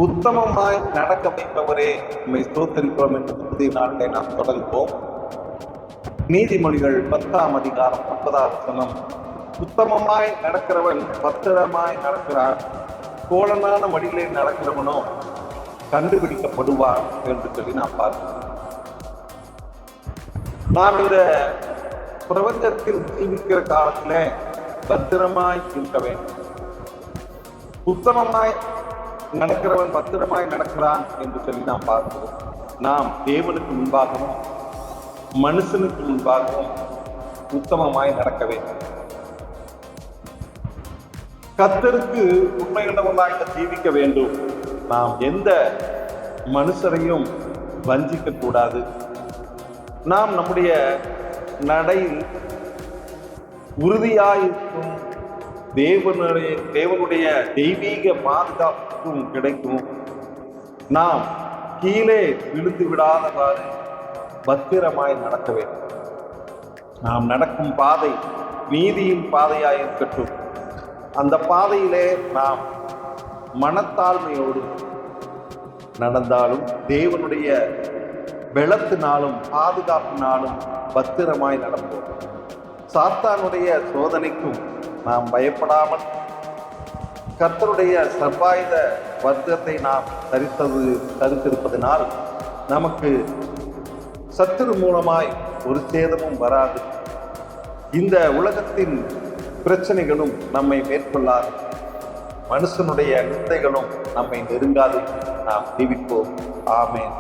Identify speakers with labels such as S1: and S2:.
S1: உத்தமமாய் நடக்க வைப்பவரே நம்மை ஸ்தோத்திரிக்கிறோம் என்று புதிய நாளிலே நாம் தொடங்குவோம். நீதிமொழிகள் 10ஆம் அதிகாரம் 9ஆம் வசனம். உத்தமமாய் நடக்கிறவன் பத்திரமாய் நடக்கிறான், கோலனான வழியிலே நடக்கிறவனோ கண்டுபிடிக்கப்படுவான் என்று சொல்லி நாம் பார்க்கிறோம். நாம் இந்த பிரபஞ்சத்தில் ஜீவிக்கிற காலத்திலே பத்திரமாய் இருக்க வேண்டும். உத்தமமாய் நடக்கிறவன் பத்திரமாய் நடக்கிறான் என்று சொல்லி நாம் பார்க்கிறோம். நாம் தேவனுக்கு முன்பாகவும் மனுஷனுக்கு முன்பாகவும் உத்தமமாய் நடக்க வேண்டும். கர்த்தருக்கு உண்மையுள்ளவர்களாக ஜீவிக்க வேண்டும். நாம் எந்த மனுஷரையும் வஞ்சிக்க கூடாது. நாம் நம்முடைய நடையில் உறுதியாயிருக்கும் தேவனுடைய தெய்வீக பாதுகாப்பும் கிடைக்கும். நாம் கீழே விழுந்து விடாதவாறு பத்திரமாய் நடக்க வேண்டும். நாம் நடக்கும் பாதை நீதியின் பாதையாயிருக்கட்டும். அந்த பாதையிலே நாம் மனத்தாழ்மையோடு நடந்தாலும் தேவனுடைய பலத்தினாலும் பாதுகாப்பினாலும் பத்திரமாய் நடப்போம். சாத்தானுடைய சோதனைக்கும் நாம் பயப்படாமல் கர்த்தருடைய சர்வாயுத வர்க்கத்தை நாம் தரித்திருப்பதனால் நமக்கு சத்துரு மூலமாய் ஒரு சேதமும் வராது. இந்த உலகத்தின் பிரச்சனைகளும் நம்மை மேற்கொள்ளாது. மனுஷனுடைய நிந்தைகளும் நம்மை நெருங்காது. நாம் ஜீவிப்போம். ஆமென்.